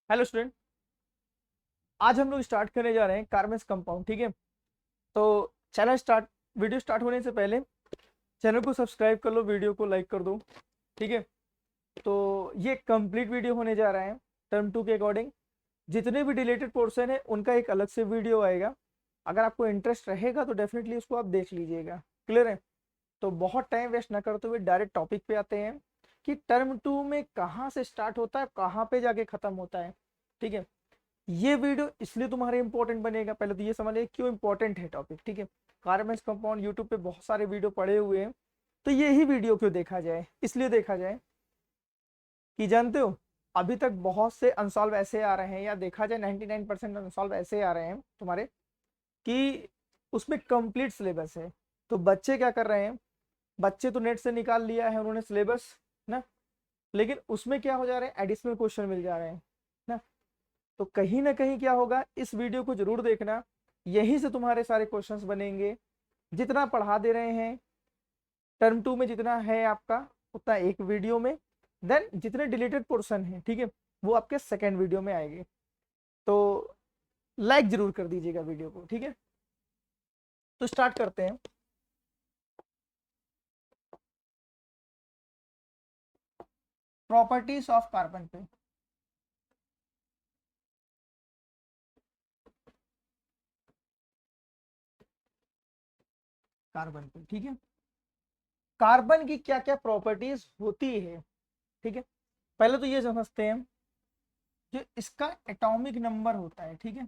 Hello student. आज हम लोग स्टार्ट करने जा रहे हैं कार्बन्स कंपाउंड। ठीक है, तो वीडियो स्टार्ट होने से पहले चैनल को सब्सक्राइब कर लो, वीडियो को लाइक कर दो। ठीक है, तो ये कंप्लीट वीडियो होने जा रहा है टर्म 2 के अकॉर्डिंग। जितने भी डिलेटेड पोर्शन है उनका एक अलग से वीडियो आएगा। अगर आपको इंटरेस्ट रहेगा तो डेफिनेटली उसको आप देख लीजिएगा। क्लियर है? तो बहुत टाइम वेस्ट ना करते हुए डायरेक्ट टॉपिक पे आते हैं कि टर्म 2 में कहाँ से स्टार्ट होता है, कहाँ पे जाके खत्म होता है। ठीक है, ये वीडियो इसलिए तुम्हारे इंपॉर्टेंट बनेगा, पहले तो ये समझ लिया क्यों इंपॉर्टेंट है टॉपिक। ठीक है, कार्बन्स कंपाउंड यूट्यूब पे बहुत सारे वीडियो पड़े हुए हैं, तो ये ही वीडियो क्यों देखा जाए, इसलिए देखा जाए कि जानते हो अभी तक बहुत से अनसॉल्व ऐसे आ रहे हैं, या देखा जाए 99% अनसॉल्व ऐसे आ रहे हैं तुम्हारे कि उसमें कंप्लीट सिलेबस है। तो बच्चे क्या कर रहे हैं, बच्चे तो नेट से निकाल लिया है उन्होंने सिलेबस ना, लेकिन उसमें क्या हो जा रहे हैं, एडिशनल क्वेश्चन मिल जा रहे हैं ना। तो कहीं ना कहीं क्या होगा, इस वीडियो को जरूर देखना, यहीं से तुम्हारे सारे क्वेश्चंस बनेंगे। जितना पढ़ा दे रहे हैं टर्म 2 में, जितना है आपका उतना एक वीडियो में, देन जितने डिलीटेड पोर्शन है ठीक है वो आपके सेकेंड वीडियो में आएंगे। तो लाइक जरूर कर दीजिएगा वीडियो को। ठीक है, तो स्टार्ट करते हैं। प्रॉपर्टीज ऑफ कार्बन पे। कार्बन पे ठीक है, कार्बन की क्या क्या प्रॉपर्टीज होती है। ठीक है, पहले तो ये समझते हैं, जो इसका एटॉमिक नंबर होता है ठीक है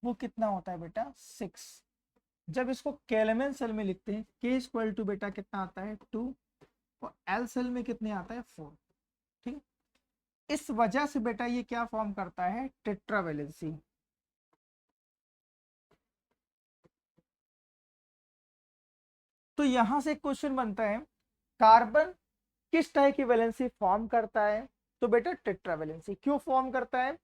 वो कितना होता है बेटा, 6। जब इसको केल्विन सेल में लिखते हैं, के इक्वल टू बेटा कितना आता है 2, और एल सेल में कितने आता है 4। ठीक, इस वजह से बेटा ये क्या फॉर्म करता है, टेट्रावेलेंसी। तो यहां से एक क्वेश्चन बनता है, कार्बन किस टाइप की वैलेंसी फॉर्म करता है। तो बेटा टेट्रावेलेंसी क्यों फॉर्म करता है,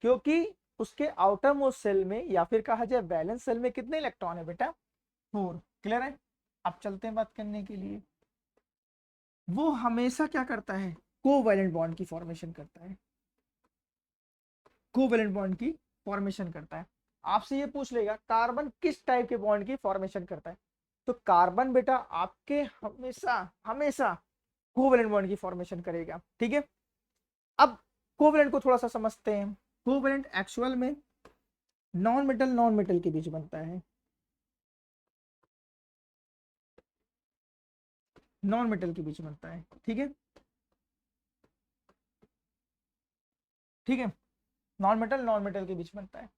क्योंकि उसके आउटर मोस्ट सेल में, या फिर कहा जाए वैलेंस सेल में, कितने इलेक्ट्रॉन है बेटा, 4। क्लियर है? अब चलते हैं बात करने के लिए। वो हमेशा क्या करता है, कोवैलेंट बॉन्ड की फॉर्मेशन करता है। कोवैलेंट बॉन्ड की फॉर्मेशन करता है। आपसे ये पूछ लेगा कार्बन किस टाइप के बॉन्ड की फॉर्मेशन करता है, तो कार्बन बेटा आपके हमेशा हमेशा कोवैलेंट बॉन्ड की फॉर्मेशन करेगा। ठीक है, अब कोवैलेंट को थोड़ा सा समझते हैं। कोवैलेंट एक्चुअल में नॉन मेटल के बीच बनता है। नॉन मेटल के बीच बनता है। ठीक है, ठीक है, नॉन मेटल के बीच बनता है।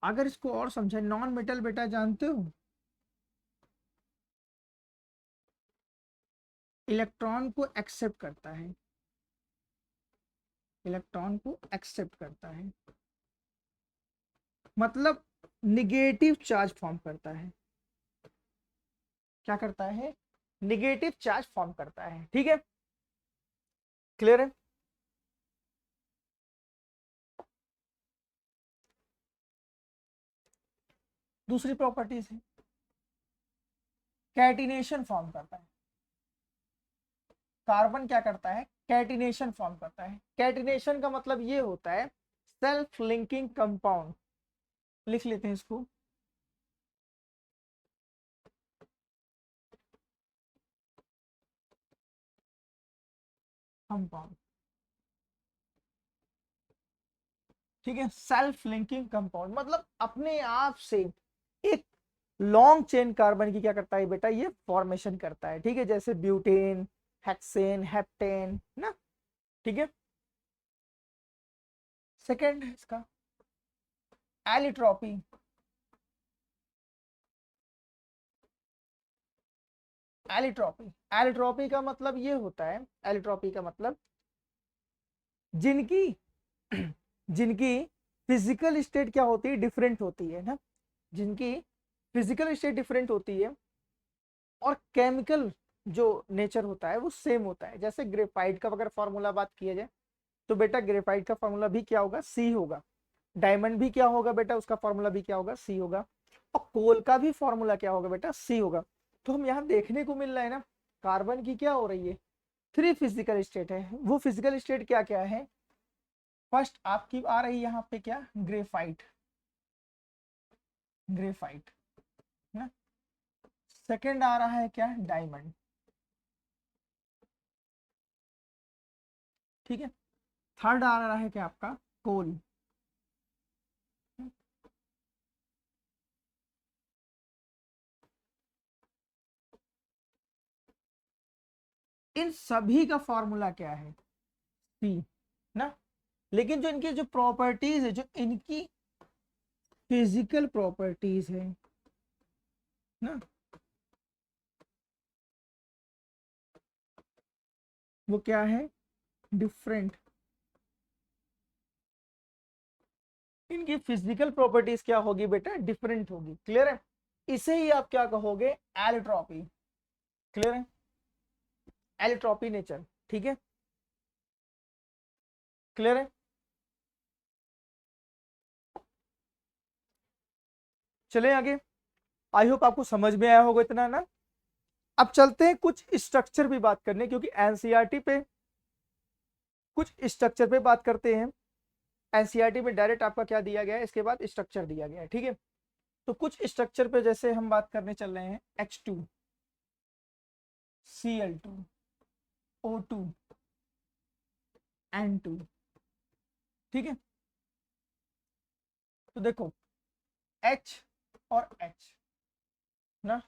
अगर इसको और समझे, नॉन मेटल बेटा जानते हो इलेक्ट्रॉन को एक्सेप्ट करता है, इलेक्ट्रॉन को एक्सेप्ट करता है, मतलब निगेटिव चार्ज फॉर्म करता है। क्या करता है, निगेटिव चार्ज फॉर्म करता है। ठीक है, क्लियर है? दूसरी प्रॉपर्टीज है, कैटिनेशन फॉर्म करता है। कार्बन क्या करता है, कैटिनेशन फॉर्म करता है। कैटिनेशन का मतलब ये होता है सेल्फ लिंकिंग कंपाउंड। लिख लेते हैं इसको, कंपाउंड। ठीक है, सेल्फ लिंकिंग कंपाउंड मतलब अपने आप से एक लॉन्ग चेन कार्बन की क्या करता है बेटा, ये फॉर्मेशन करता है। ठीक है, जैसे ब्यूटेन, हेक्सेन, हेप्टेन ना। ठीक है, सेकेंड है इसका एलिट्रॉपी। एलिट्रॉपी, एलिट्रॉपी का मतलब ये होता है, एलिट्रॉपी का मतलब जिनकी जिनकी फिजिकल स्टेट क्या होती है, डिफरेंट होती है ना। जिनकी फिजिकल स्टेट डिफरेंट होती है और केमिकल जो नेचर होता है वो सेम होता है। जैसे ग्रेफाइट का अगर फॉर्मूला बात किया जाए, तो बेटा ग्रेफाइट का फॉर्मूला भी क्या होगा, सी होगा। डायमंड भी क्या होगा बेटा, उसका फॉर्मूला भी क्या होगा, सी होगा। और कोल का भी फॉर्मूला क्या होगा बेटा, सी होगा। तो हम यहाँ देखने को मिल रहा है ना, कार्बन की क्या हो रही है, 3 फिजिकल स्टेट है। वो फिजिकल स्टेट क्या क्या है, फर्स्ट आपकी आ रही है यहाँ पे क्या, ग्रेफाइट, ग्रेफाइट ना। सेकंड आ रहा है क्या, डायमंड, ठीक है। थर्ड आ रहा है क्या आपका, कोल। इन सभी का फॉर्मूला क्या है, सी ना। लेकिन जो इनकी जो प्रॉपर्टीज है, जो इनकी फिजिकल प्रॉपर्टीज है ना, वो क्या है, डिफरेंट। इनकी फिजिकल प्रॉपर्टीज क्या होगी बेटा, डिफरेंट होगी। क्लियर है, इसे ही आप क्या कहोगे, एलिट्रॉपी। क्लियर है, एलिट्रॉपी नेचर, ठीक है। क्लियर है, चले आगे। आई होप आपको समझ में आया होगा इतना ना। अब चलते हैं कुछ स्ट्रक्चर भी बात करने, क्योंकि एनसीईआरटी पे कुछ स्ट्रक्चर पे बात करते हैं। एनसीईआरटी में डायरेक्ट आपका क्या दिया गया है, इसके बाद स्ट्रक्चर दिया गया है, ठीक है। तो कुछ स्ट्रक्चर पे जैसे हम बात करने चल रहे हैं, H2, Cl2, O2, N2, ठीक है। तो देखो H और H ना,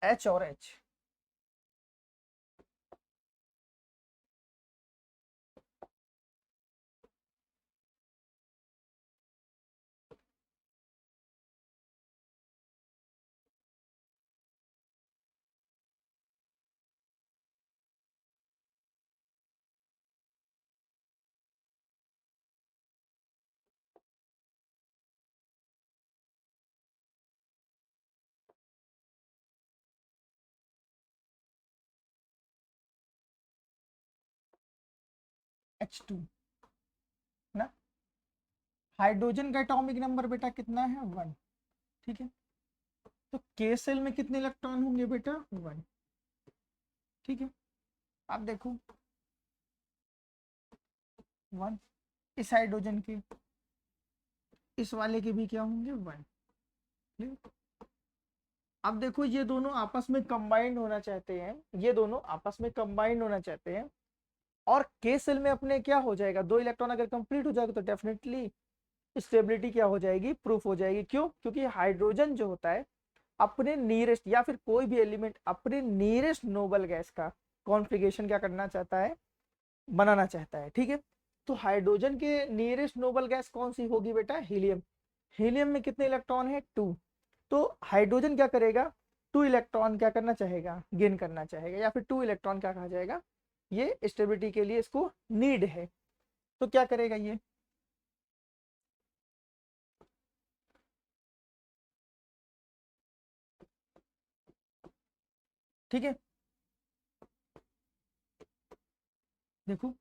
H और H, H2 ना। हाइड्रोजन का एटॉमिक नंबर बेटा कितना है, 1, ठीक है। तो के सेल में कितने इलेक्ट्रॉन होंगे बेटा, 1, ठीक है। आप देखो 1, इस हाइड्रोजन के, इस वाले के भी क्या होंगे, 1। अब देखो ये दोनों आपस में कंबाइंड होना चाहते हैं, ये दोनों आपस में कंबाइंड होना चाहते हैं, और के सेल में अपने क्या हो जाएगा, 2 इलेक्ट्रॉन अगर कंप्लीट हो जाएगा तो डेफिनेटली स्टेबिलिटी क्या हो जाएगी, प्रूफ हो जाएगी। क्यों, क्योंकि हाइड्रोजन जो होता है अपने नियरेस्ट, या फिर कोई भी एलिमेंट अपने नियरेस्ट नोबल गैस का कॉन्फ़िगरेशन क्या करना चाहता है, बनाना चाहता है, ठीक है। तो हाइड्रोजन के नियरेस्ट नोबल गैस कौन सी होगी बेटा, हीलियम। हीलियम में कितने इलेक्ट्रॉन है, 2। तो हाइड्रोजन क्या करेगा, 2 इलेक्ट्रॉन क्या करना चाहेगा, गेन करना चाहेगा, या फिर 2 इलेक्ट्रॉन क्या कहा जाएगा, ये स्टेबिलिटी के लिए इसको नीड है। तो क्या करेगा ये, ठीक है। देखो,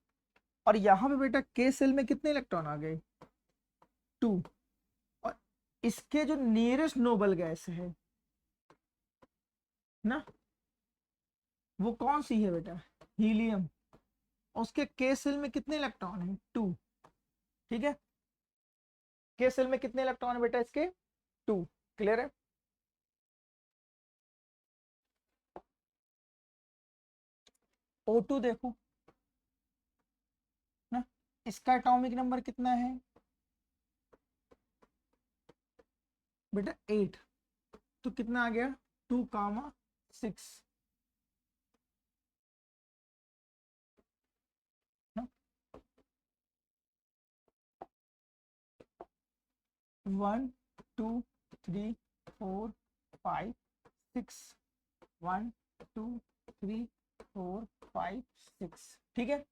और यहां पे बेटा के सेल में कितने इलेक्ट्रॉन आ गए, 2। और इसके जो नियरेस्ट नोबल गैस है ना, वो कौन सी है बेटा, हीलियम। उसके के सेल में कितने इलेक्ट्रॉन है, 2, ठीक है। के सेल में कितने इलेक्ट्रॉन है बेटा इसके, 2। क्लियर है, O2 देखो ना, इसका एटॉमिक नंबर कितना है बेटा, 8। तो कितना आ गया, 2, 6 ना। 1, 2, 3, 4, 5, 6, 1, 2, 3, 4, 5, 6, ठीक है।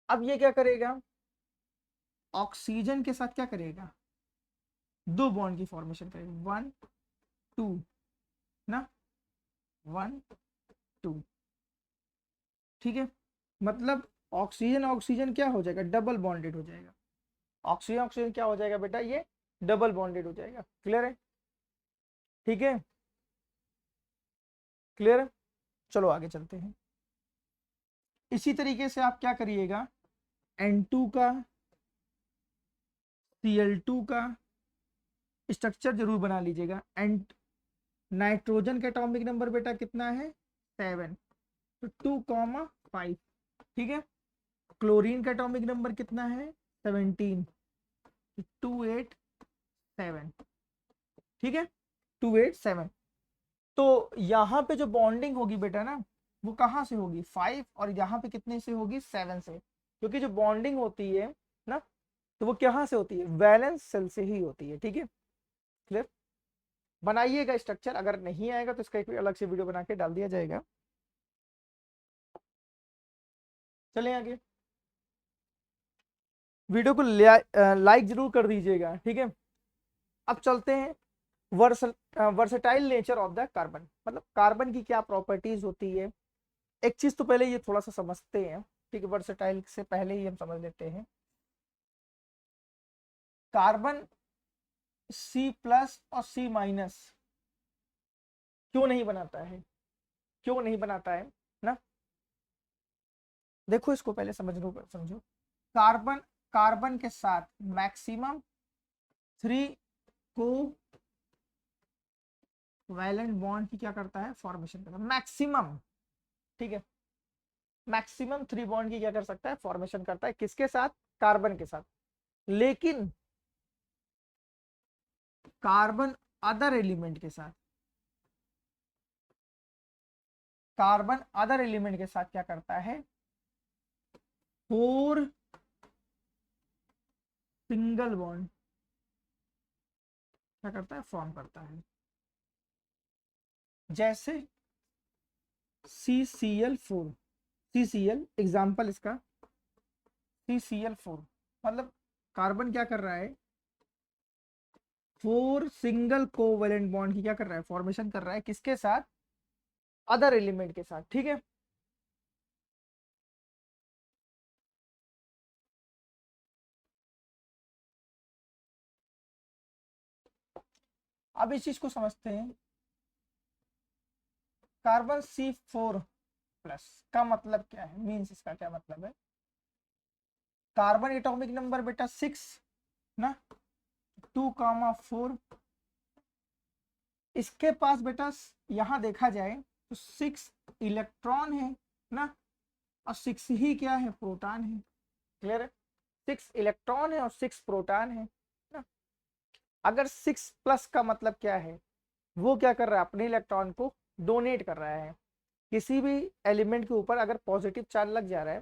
अब ये क्या करेगा, ऑक्सीजन के साथ क्या करेगा, 2 बॉन्ड की फॉर्मेशन करेगा, 1, 2 ना, 1, 2, ठीक है। मतलब ऑक्सीजन ऑक्सीजन क्या हो जाएगा, डबल बॉन्डेड हो जाएगा। ऑक्सीजन ऑक्सीजन क्या हो जाएगा बेटा, ये डबल बॉन्डेड हो जाएगा। क्लियर है, ठीक है, क्लियर है। चलो आगे चलते हैं। इसी तरीके से आप क्या करिएगा, N2 का Cl2 का स्ट्रक्चर जरूर बना लीजिएगा। एंड नाइट्रोजन का एटॉमिक नंबर बेटा कितना है 7, तो 2,5, ठीक है। क्लोरीन का एटॉमिक नंबर कितना है 17, 287, ठीक है 287। तो यहाँ पे जो बॉन्डिंग होगी बेटा ना, वो कहाँ से होगी 5, और यहाँ पे कितने से होगी 7 से, क्योंकि जो बॉन्डिंग होती है ना, तो वो कहाँ से होती है, वैलेंस सेल से ही होती है, ठीक है। क्लियर, बनाइएगा स्ट्रक्चर, अगर नहीं आएगा तो इसका एक अलग से वीडियो बना के डाल दिया जाएगा। चलें आगे, वीडियो को लाइक जरूर कर दीजिएगा, ठीक है। अब चलते हैं versatile nature of the carbon, मतलब कार्बन की क्या प्रॉपर्टीज होती है। एक चीज तो पहले ये थोड़ा सा समझते हैं, ठीक है, वर्सटाइल से पहले ही हम समझ लेते हैं। कार्बन C+ और C- क्यों नहीं बनाता है, क्यों नहीं बनाता है ना, देखो इसको पहले समझो। कार्बन कार्बन के साथ मैक्सिमम 3 को वैलेंट बॉन्ड की क्या करता है, फॉर्मेशन करता है मैक्सिमम, ठीक है। मैक्सिमम 3 बॉन्ड की क्या कर सकता है, फॉर्मेशन करता है, किसके साथ, कार्बन के साथ। लेकिन कार्बन अदर एलिमेंट के साथ, कार्बन अदर एलिमेंट के साथ क्या करता है, 4 सिंगल बॉन्ड क्या करता है, फॉर्म करता है। जैसे CCl4, CCl एग्जाम्पल इसका CCl4, मतलब कार्बन क्या कर रहा है, 4 सिंगल कोवेलेंट बॉन्ड की क्या कर रहा है, फॉर्मेशन कर रहा है, किसके साथ, अदर एलिमेंट के साथ, ठीक है। अब इस चीज को समझते हैं, कार्बन C4+ का मतलब क्या है, मीन्स इसका क्या मतलब है। कार्बन एटॉमिक नंबर बेटा 6 ना, 2,4, इसके पास बेटा यहां देखा जाए तो 6 इलेक्ट्रॉन है ना, और 6 ही क्या है, प्रोटॉन है। क्लियर है, 6 इलेक्ट्रॉन है और 6 प्रोटॉन है ना। अगर 6+ का मतलब क्या है, वो क्या कर रहा है, अपने इलेक्ट्रॉन को डोनेट कर रहा है। किसी भी एलिमेंट के ऊपर अगर पॉजिटिव चार्ज लग जा रहा है,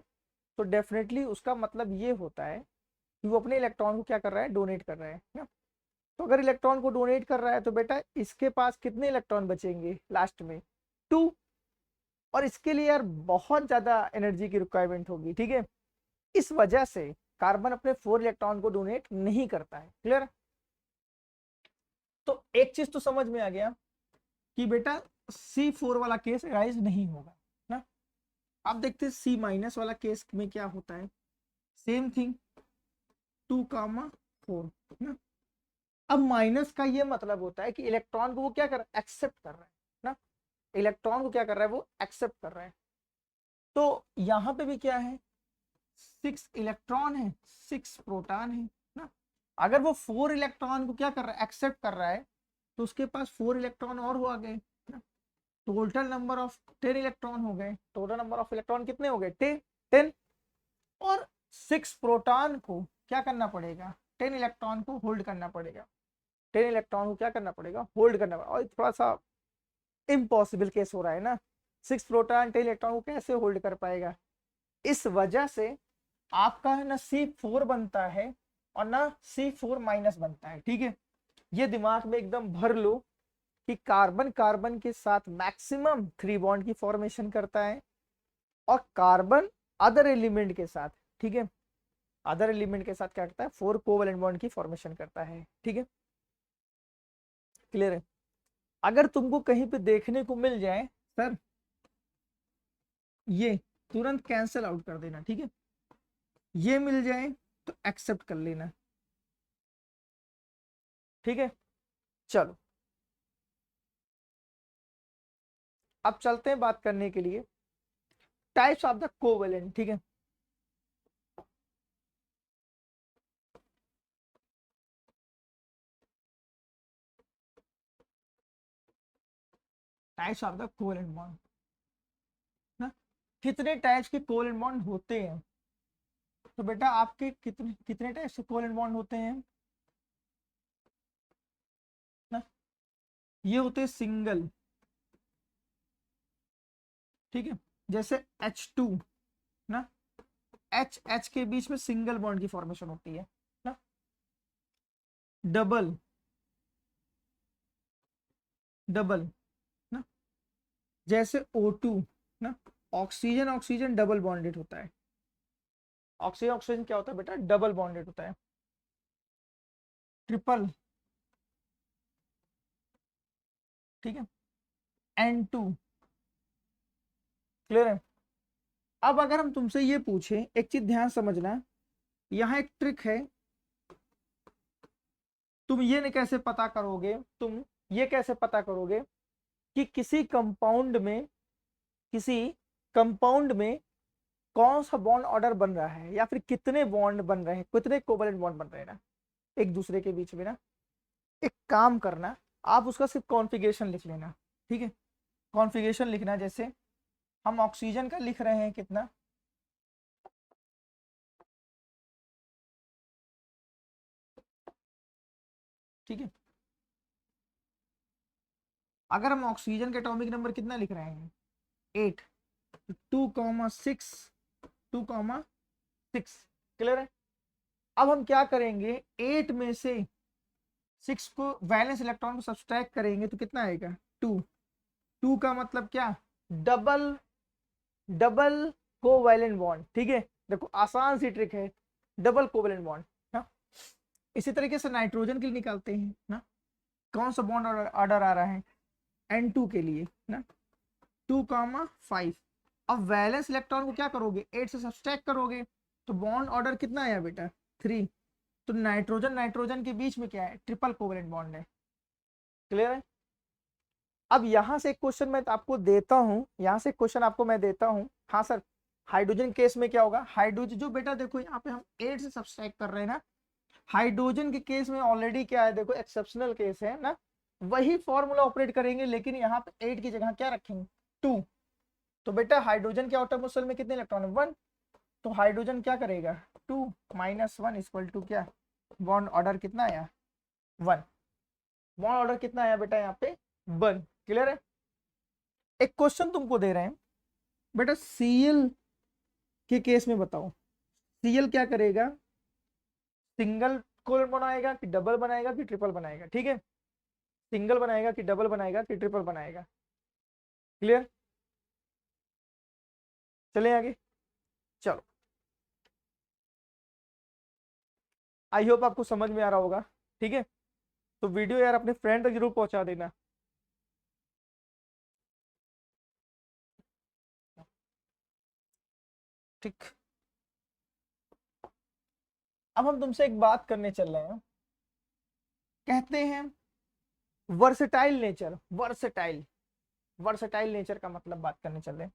तो डेफिनेटली उसका मतलब ये होता है कि वो अपने इलेक्ट्रॉन को क्या कर रहा है, डोनेट कर रहा है ना। तो अगर इलेक्ट्रॉन को डोनेट कर रहा है, तो बेटा इसके पास कितने इलेक्ट्रॉन बचेंगे लास्ट में, 2, और इसके लिए यार बहुत ज्यादा एनर्जी की रिक्वायरमेंट होगी, ठीक है। इस वजह से कार्बन अपने 4 इलेक्ट्रॉन को डोनेट नहीं करता है। क्लियर, तो एक चीज तो समझ में आ गया कि बेटा C4 वाला केस राइज नहीं होगा ना। अब देखते हैं C- वाला केस में क्या होता है, सेम थिंग 2,4 ना। अब माइनस का ये मतलब होता है कि इलेक्ट्रॉन को वो क्या कर रहा है, एक्सेप्ट कर रहा है ना, इलेक्ट्रॉन को क्या कर रहा है, वो एक्सेप्ट कर रहा है। तो यहाँ पे भी क्या है, 6 इलेक्ट्रॉन है, 6 प्रोटॉन है ना। अगर वो 4 इलेक्ट्रॉन को क्या कर रहा है, एक्सेप्ट कर रहा है, तो उसके पास 4 इलेक्ट्रॉन और हो गए ना। टोटल नंबर ऑफ 10 इलेक्ट्रॉन हो गए, टोटल नंबर ऑफ इलेक्ट्रॉन कितने हो गए, 10। और 6 प्रोटॉन को क्या करना पड़ेगा, 10 इलेक्ट्रॉन को होल्ड करना पड़ेगा, 10 इलेक्ट्रॉन को क्या करना पड़ेगा, होल्ड करना पड़ेगा। और थोड़ा सा इम्पॉसिबल केस हो रहा है ना, 6 प्रोटॉन 10 इलेक्ट्रॉन को कैसे होल्ड कर पाएगा। इस वजह से आपका है ना C4 बनता है और ना C4- बनता है, ठीक है। ये दिमाग में एकदम भर लो कि कार्बन कार्बन के साथ मैक्सिमम 3 बॉन्ड की फॉर्मेशन करता है, और कार्बन अदर एलिमेंट के साथ, ठीक है, अदर एलिमेंट के साथ क्या करता है, 4 कोवेलेंट बॉन्ड की फॉर्मेशन करता है, ठीक है। क्लियर है, अगर तुमको कहीं पे देखने को मिल जाए सर ये, तुरंत कैंसिल आउट कर देना, ठीक है। ये मिल जाए तो एक्सेप्ट कर लेना, ठीक है। चलो अब चलते हैं बात करने के लिए टाइप्स ऑफ द कोवेलेंट, ठीक है। Types of the covalent bond ना, कितने टाइप्स के कोवेलेंट बॉन्ड होते हैं? तो बेटा आपके कितने कितने टाइप्स के कोवेलेंट बॉन्ड होते हैं ना? ये होते हैं सिंगल, ठीक है, जैसे H2 ना, H H के बीच में सिंगल बॉन्ड की फॉर्मेशन होती है ना। डबल, डबल ना, जैसे O2 ना, ऑक्सीजन ऑक्सीजन डबल बॉन्डेड होता है। ऑक्सीजन ऑक्सीजन क्या होता है बेटा? डबल बॉन्डेड होता है। ट्रिपल, ठीक है, N2, क्लियर है। अब अगर हम तुमसे ये पूछें, एक चीज ध्यान समझना, यहाँ एक ट्रिक है। तुम ये नहीं कैसे पता करोगे, तुम ये कैसे पता करोगे कि किसी कंपाउंड में कौन सा बॉन्ड ऑर्डर बन रहा है, या फिर कितने बॉन्ड बन रहे हैं, कितने कोवलेंट बॉन्ड बन रहे हैं ना एक दूसरे के बीच में ना। एक काम करना, आप उसका सिर्फ कॉन्फ़िगरेशन लिख लेना, ठीक है। कॉन्फ़िगरेशन लिखना, जैसे हम ऑक्सीजन का लिख रहे हैं कितना, ठीक है। अगर हम ऑक्सीजन के एटॉमिक नंबर कितना लिख रहे हैं, 8, 2,6, 2,6, क्लियर है। अब हम क्या करेंगे, 8 में से 6 को वैलेंस इलेक्ट्रॉन को सब्सट्रैक्ट करेंगे तो कितना आएगा, 2। 2 का मतलब क्या, डबल, डबल कोवैलेंट बॉन्ड, ठीक है। देखो आसान सी ट्रिक है, डबल कोवैलेंट बॉन्ड ना। इसी तरीके से नाइट्रोजन के लिए निकालते हैं ना, कौन सा बॉन्ड ऑर्डर आ रहा है, N2 के लिए ना, 2,5। अब वैलेंस इलेक्ट्रॉन को क्या करोगे, 8 से सब्सट्रैक्ट करोगे, तो बॉन्ड ऑर्डर कितना आया बेटा, 3। तो नाइट्रोजन नाइट्रोजन के बीच में क्या है, ट्रिपल कोवैलेंट बॉन्ड है, क्लियर है। अब यहां से एक क्वेश्चन मैं आपको देता हूं, यहां से क्वेश्चन आपको मैं देता हूं। हाँ सर, हाइड्रोजन केस में क्या होगा, हाइड्रोजन जो बेटा देखो यहाँ पे हम 8 से सब्सट्रैक्ट कर रहे हैं ना, हाइड्रोजन के केस में ऑलरेडी क्या है, देखो एक्सेप्शनल केस है ना, वही फॉर्मूला ऑपरेट करेंगे, लेकिन यहाँ पे 8 की जगह क्या रखेंगे, 2। तो बेटा हाइड्रोजन के आउटर मोस्ट शेल में कितने इलेक्ट्रॉन है, 1। तो हाइड्रोजन क्या करेगा, 2 - 1 इक्वल टू क्या, बॉन्ड ऑर्डर कितना आया, 1। बॉन्ड ऑर्डर कितना आया बेटा यहाँ पे, 1, क्लियर है। एक क्वेश्चन तुमको दे रहे हैं बेटा, Cl के केस में बताओ, Cl क्या करेगा, सिंगल कोलन बनाएगा कि डबल बनाएगा कि ट्रिपल बनाएगा, ठीक है। सिंगल बनाएगा कि डबल बनाएगा कि ट्रिपल बनाएगा, क्लियर। चले आगे, चलो। आई होप आपको समझ में आ रहा होगा, ठीक है। तो वीडियो यार अपने फ्रेंड तक जरूर पहुंचा देना। ठीक, अब हम तुमसे एक बात करने चल रहे हैं, कहते हैं versatile nature, versatile, versatile nature का मतलब बात करने चल रहे हैं।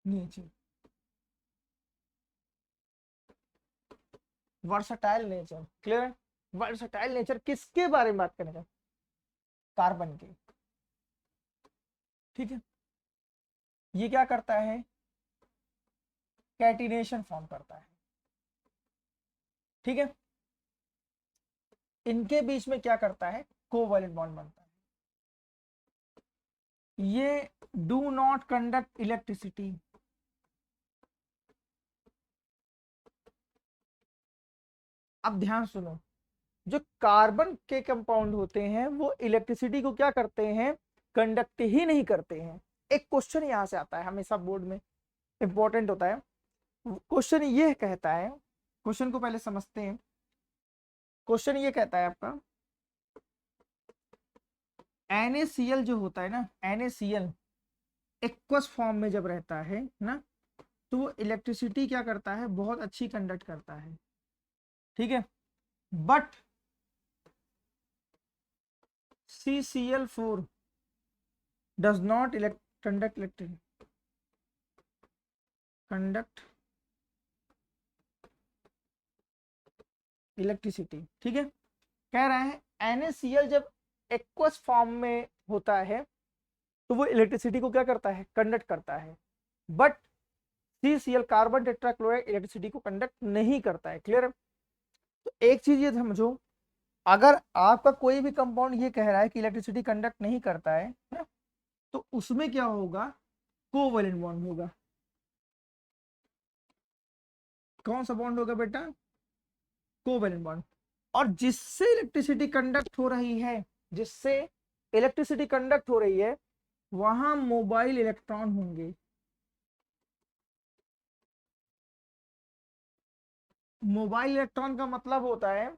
नेचर, वर्सेटाइल नेचर, क्लियर है। वर्सेटाइल नेचर किसके बारे में बात करने का, कार्बन के, ठीक है। ये क्या करता है, कैटिनेशन फॉर्म करता है, ठीक है। इनके बीच में क्या करता है, कोवैलेंट बॉन्ड बनता है। ये डू नॉट कंडक्ट इलेक्ट्रिसिटी, अब ध्यान सुनो, जो कार्बन के कंपाउंड होते हैं वो इलेक्ट्रिसिटी को क्या करते हैं, कंडक्ट ही नहीं करते हैं। एक क्वेश्चन यहां से आता है हमेशा बोर्ड में, इंपॉर्टेंट होता है। क्वेश्चन ये कहता है, क्वेश्चन को पहले समझते हैं। क्वेश्चन ये कहता है आपका, NaCl जो होता है ना, NaCl एक्वस फॉर्म में जब रहता है ना, तो वो इलेक्ट्रिसिटी क्या करता है, बहुत अच्छी कंडक्ट करता है, ठीक है। But CCl4 does not conduct electricity, ठीक है। कह रहे हैं NaCl जब एक्वस फॉर्म में होता है तो वो इलेक्ट्रिसिटी को क्या करता है, कंडक्ट करता है। But CCl carbon tetrachloride electricity को कंडक्ट नहीं करता है। क्लियर है। तो एक चीज ये समझो, अगर आपका कोई भी कंपाउंड ये कह रहा है कि इलेक्ट्रिसिटी कंडक्ट नहीं करता है ना, तो उसमें क्या होगा, कोवैलेंट बॉन्ड होगा। कौन सा बॉन्ड होगा बेटा, कोवैलेंट बॉन्ड। और जिससे इलेक्ट्रिसिटी कंडक्ट हो रही है, जिससे इलेक्ट्रिसिटी कंडक्ट हो रही है, वहां मोबाइल इलेक्ट्रॉन होंगे। मोबाइल इलेक्ट्रॉन का मतलब होता है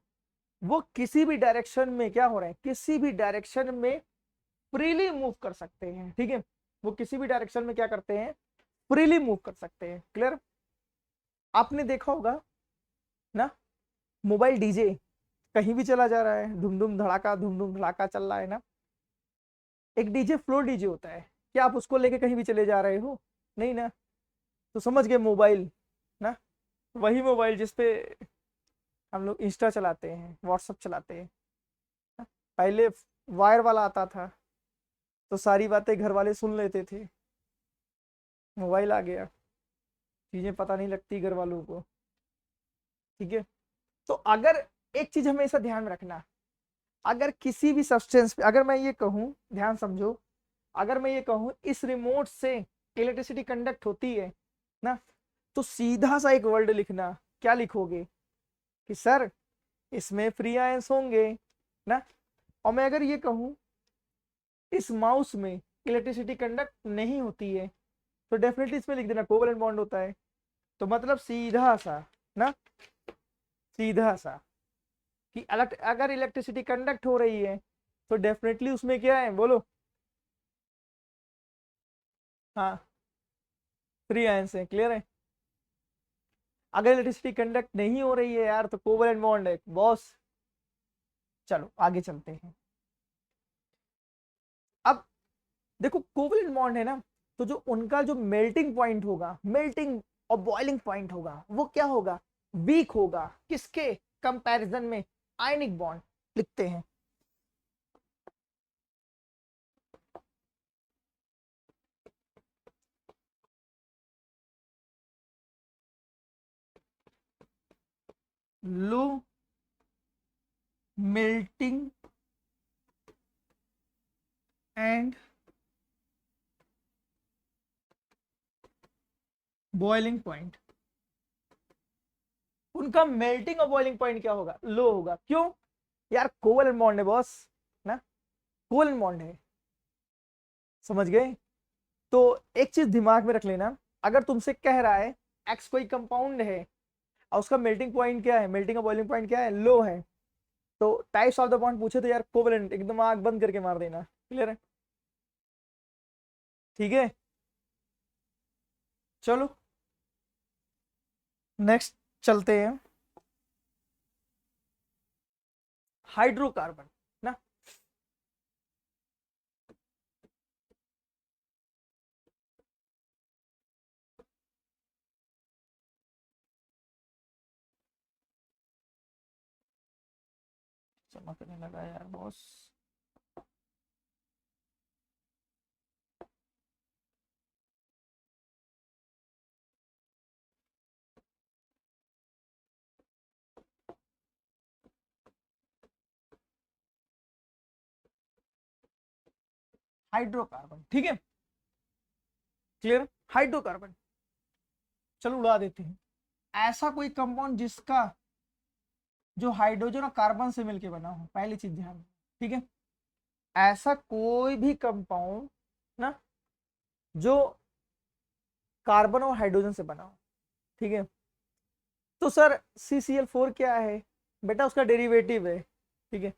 वो किसी भी डायरेक्शन में क्या हो रहे हैं, किसी भी डायरेक्शन में फ्रीली मूव कर सकते हैं, ठीक है। वो किसी भी डायरेक्शन में क्या करते हैं, फ्रीली मूव कर सकते हैं। क्लियर। आपने देखा होगा ना, मोबाइल डीजे कहीं भी चला जा रहा है, धुम धुम धड़ाका चल रहा है ना। एक डीजे फ्लोर डीजे होता है, क्या आप उसको लेके कहीं भी चले जा रहे हो, नहीं ना। तो समझ गए मोबाइल ना, वही मोबाइल जिसपे हम लोग इंस्टा चलाते हैं, व्हाट्सअप चलाते हैं। पहले वायर वाला आता था तो सारी बातें घर वाले सुन लेते थे, मोबाइल आ गया, चीजें पता नहीं लगती घर वालों को, ठीक है। तो अगर एक चीज हमेशा ध्यान में रखना, अगर किसी भी सब्सटेंस पे अगर मैं ये कहूं, ध्यान समझो, अगर मैं ये कहूं इस रिमोट से इलेक्ट्रिसिटी कंडक्ट होती है ना, तो सीधा सा एक वर्ड लिखना। क्या लिखोगे कि सर इसमें फ्री आयंस होंगे ना। और मैं अगर ये कहूं इस माउस में इलेक्ट्रिसिटी कंडक्ट नहीं होती है, तो डेफिनेटली इसमें लिख देना कोवैलेंट बॉन्ड होता है। तो मतलब सीधा सा ना, सीधा सा कि अगर इलेक्ट्रिसिटी कंडक्ट हो रही है तो डेफिनेटली उसमें क्या है, बोलो। हाँ, फ्री आयंस है। क्लियर है। अगर इलेक्ट्रिसिटी कंडक्ट नहीं हो रही है यार, तो कोवैलेंट बॉन्ड है बॉस। चलो आगे चलते हैं। अब देखो कोवैलेंट बॉन्ड है ना, तो जो उनका जो मेल्टिंग पॉइंट होगा, मेल्टिंग और बॉइलिंग पॉइंट होगा, वो क्या होगा, वीक होगा। किसके कंपैरिजन में, आयनिक बॉन्ड। लिखते हैं low melting and boiling point. उनका मेल्टिंग और बॉइलिंग पॉइंट क्या होगा, लो होगा। क्यों यार, कोवैलेंट बॉन्ड है बॉस ना, कोवैलेंट बॉन्ड है। समझ गए। तो एक चीज दिमाग में रख लेना, अगर तुमसे कह रहा है एक्स कोई कंपाउंड है और उसका मेल्टिंग पॉइंट क्या है, मेल्टिंग और बॉइलिंग पॉइंट क्या है, लो है, तो टाइप्स ऑफ द बॉन्ड पूछे तो यार कोवैलेंट एकदम आंख बंद करके मार देना। क्लियर है। ठीक है। चलो नेक्स्ट चलते हैं, हाइड्रोकार्बन ना। चमकने लगा यार बॉस। हाइड्रोकार्बन, ठीक है। क्लियर। हाइड्रोकार्बन, चलो उड़ा देते हैं। ऐसा कोई कंपाउंड जिसका जो हाइड्रोजन और कार्बन से मिलके बना हो, पहली चीज ध्यान, ठीक है। ऐसा कोई भी कंपाउंड ना जो कार्बन और हाइड्रोजन से बना हो, ठीक है। तो सर CCl4 क्या है बेटा, उसका डेरिवेटिव है, ठीक है।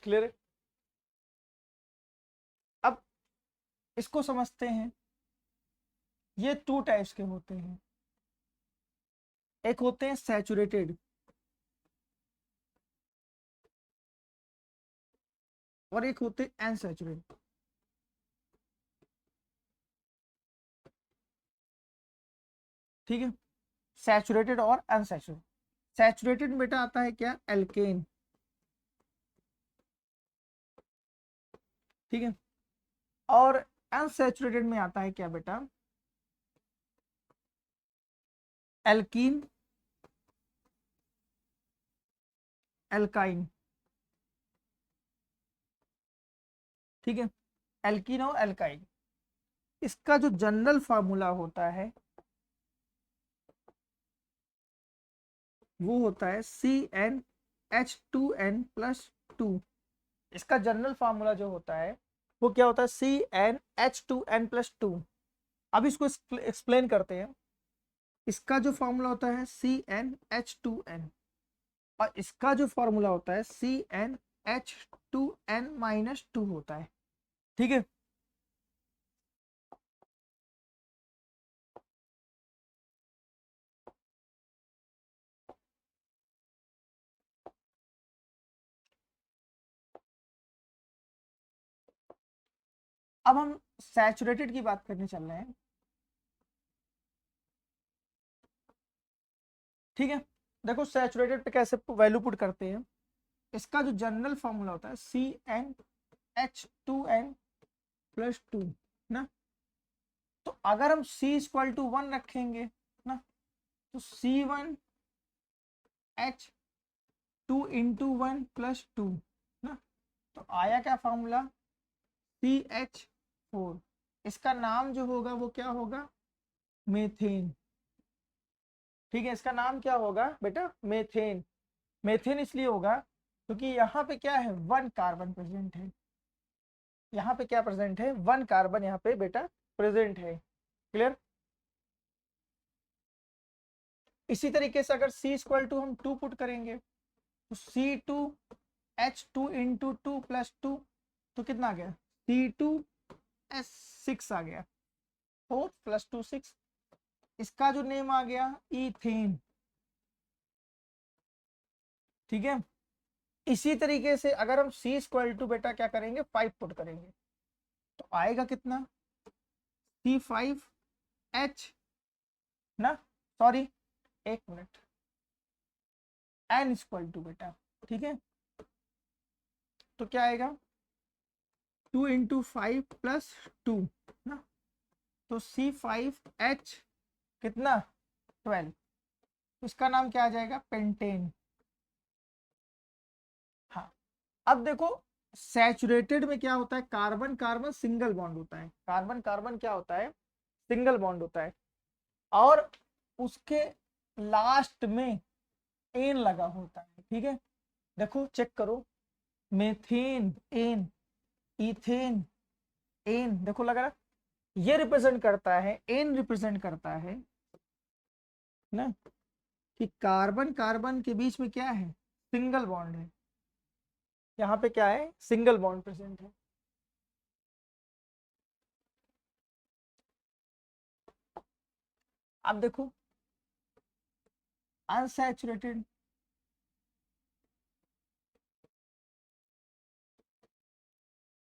क्लियर है। अब इसको समझते हैं। ये टू टाइप्स के होते हैं, एक होते हैं सैचुरेटेड और एक होते हैं अनसैचुरेटेड। ठीक है, सैचुरेटेड और अनसैचुरेटेड। सैचुरेटेड में बेटा आता है क्या, एल्केन। ठीक है, और अनसैचुरेटेड में आता है क्या बेटा, एल्कीन, एल्काइन। ठीक है, एल्कीन और एल्काइन। इसका जो जनरल फार्मूला होता है वो होता है CnH2n+2। इसका जनरल फार्मूला जो होता है वो क्या होता है, CnH2n+2। अब इसको एक्सप्लेन करते हैं। इसका जो फार्मूला होता है CnH2n और इसका जो फार्मूला होता है CnH2n-2 होता है। ठीक है, अब हम सैचुरेटेड की बात करने चल रहे हैं। ठीक है, देखो सैचुरेटेड पे कैसे वैल्यू पुट करते हैं। इसका जो जनरल फॉर्मूला होता है CnH2n+2 ना। तो अगर हम C=1 रखेंगे ना, तो C1H2 × 1 + 2 ना। तो आया क्या फॉर्मूला, CH4। इसका नाम जो होगा वो क्या होगा, मेथेन। ठीक है, इसका नाम क्या होगा बेटा, मेथेन। मेथेन इसलिए होगा क्योंकि यहाँ पे क्या है, 1 कार्बन प्रेजेंट है। यहाँ पे क्या प्रेजेंट है, 1 कार्बन यहाँ पे बेटा प्रेजेंट है। क्लियर। इसी तरीके से अगर C= हम 2 पुट करेंगे तो C2H2 × 2 + 2 तो कितना आ गया, C2H6 आ गया। 4 + 2 6। इसका जो नेम आ गया इथेन। ठीक है, इसी तरीके से अगर हम C= बेटा क्या करेंगे, 5 पुट करेंगे तो आएगा कितना, C5H ना, सॉरी एक मिनट, N= बेटा। ठीक है, तो क्या आएगा 2 × 5 + 2 ना। तो C5H कितना 12। इसका नाम क्या आ जाएगा, पेंटेन। हाँ, अब देखो सैचुरेटेड में क्या होता है, कार्बन कार्बन सिंगल बॉन्ड होता है। कार्बन कार्बन क्या होता है, सिंगल बॉन्ड होता है। और उसके लास्ट में एन लगा होता है। ठीक है, देखो चेक करो, मेथेन एन, इथेन एन, देखो लगा रहा, ये रिप्रेजेंट करता है, एन रिप्रेजेंट करता है ना, कि कार्बन कार्बन के बीच में क्या है, सिंगल बॉन्ड है। यहाँ पे क्या है, सिंगल बॉन्ड प्रेजेंट है। अब देखो अनसैचुरेटेड